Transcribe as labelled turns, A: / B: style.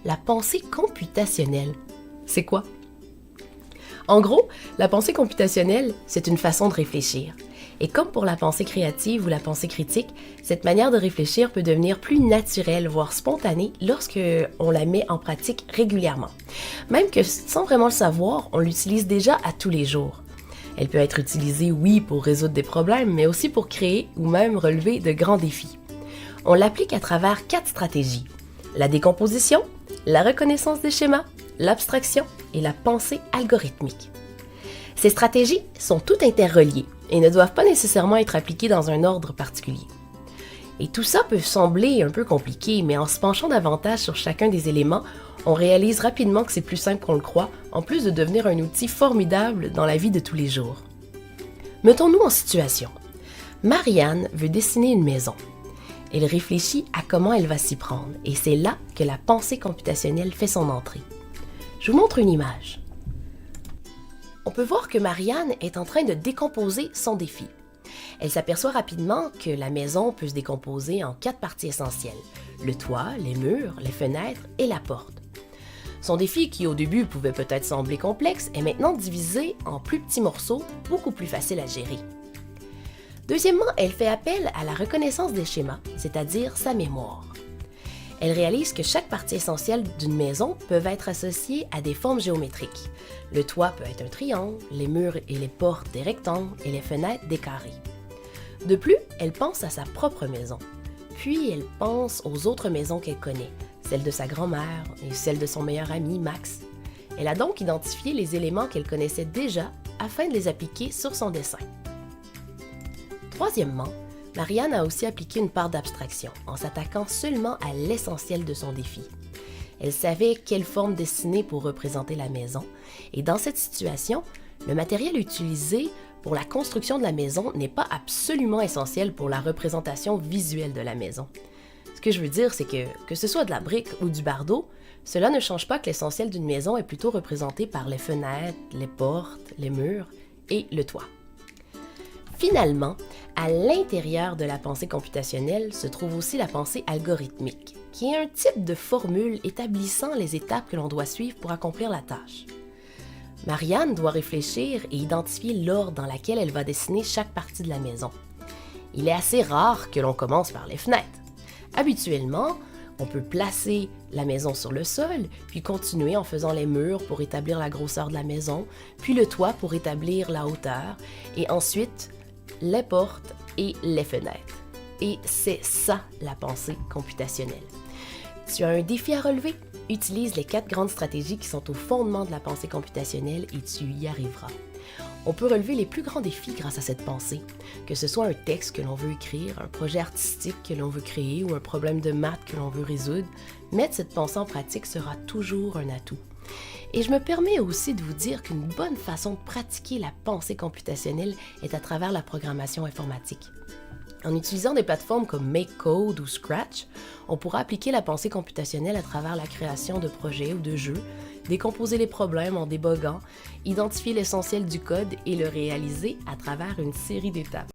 A: la pensée computationnelle. C'est quoi? En gros, la pensée computationnelle, c'est une façon de réfléchir. Et comme pour la pensée créative ou la pensée critique, cette manière de réfléchir peut devenir plus naturelle, voire spontanée, lorsque on la met en pratique régulièrement. Même que sans vraiment le savoir, on l'utilise déjà à tous les jours. Elle peut être utilisée, oui, pour résoudre des problèmes, mais aussi pour créer ou même relever de grands défis. On l'applique à travers 4 stratégies: la décomposition, la reconnaissance des schémas, l'abstraction et la pensée algorithmique. Ces stratégies sont toutes interreliées et ne doivent pas nécessairement être appliquées dans un ordre particulier. Et tout ça peut sembler un peu compliqué, mais en se penchant davantage sur chacun des éléments, on réalise rapidement que c'est plus simple qu'on le croit, en plus de devenir un outil formidable dans la vie de tous les jours. Mettons-nous en situation. Marianne veut dessiner une maison. Elle réfléchit à comment elle va s'y prendre, et c'est là que la pensée computationnelle fait son entrée. Je vous montre une image. On peut voir que Marianne est en train de décomposer son défi. Elle s'aperçoit rapidement que la maison peut se décomposer en 4 parties essentielles: le toit, les murs, les fenêtres et la porte. Son défi, qui au début pouvait peut-être sembler complexe, est maintenant divisé en plus petits morceaux, beaucoup plus faciles à gérer. Deuxièmement, elle fait appel à la reconnaissance des schémas, c'est-à-dire sa mémoire. Elle réalise que chaque partie essentielle d'une maison peut être associée à des formes géométriques. Le toit peut être un triangle, les murs et les portes des rectangles et les fenêtres des carrés. De plus, elle pense à sa propre maison. Puis elle pense aux autres maisons qu'elle connaît, celle de sa grand-mère et celle de son meilleur ami Max. Elle a donc identifié les éléments qu'elle connaissait déjà afin de les appliquer sur son dessin. Troisièmement, Marianne a aussi appliqué une part d'abstraction en s'attaquant seulement à l'essentiel de son défi. Elle savait quelle forme dessiner pour représenter la maison, et dans cette situation, le matériel utilisé pour la construction de la maison n'est pas absolument essentiel pour la représentation visuelle de la maison. Ce que je veux dire, c'est que ce soit de la brique ou du bardeau, cela ne change pas que l'essentiel d'une maison est plutôt représenté par les fenêtres, les portes, les murs et le toit. Finalement, à l'intérieur de la pensée computationnelle se trouve aussi la pensée algorithmique, qui est un type de formule établissant les étapes que l'on doit suivre pour accomplir la tâche. Marianne doit réfléchir et identifier l'ordre dans lequel elle va dessiner chaque partie de la maison. Il est assez rare que l'on commence par les fenêtres. Habituellement, on peut placer la maison sur le sol, puis continuer en faisant les murs pour établir la grosseur de la maison, puis le toit pour établir la hauteur, et ensuite les portes et les fenêtres. Et c'est ça la pensée computationnelle. Tu as un défi à relever? Utilise les 4 grandes stratégies qui sont au fondement de la pensée computationnelle et tu y arriveras. On peut relever les plus grands défis grâce à cette pensée, que ce soit un texte que l'on veut écrire, un projet artistique que l'on veut créer ou un problème de maths que l'on veut résoudre. Mettre cette pensée en pratique sera toujours un atout. Et je me permets aussi de vous dire qu'une bonne façon de pratiquer la pensée computationnelle est à travers la programmation informatique. En utilisant des plateformes comme MakeCode ou Scratch, on pourra appliquer la pensée computationnelle à travers la création de projets ou de jeux, décomposer les problèmes en déboguant, identifier l'essentiel du code et le réaliser à travers une série d'étapes.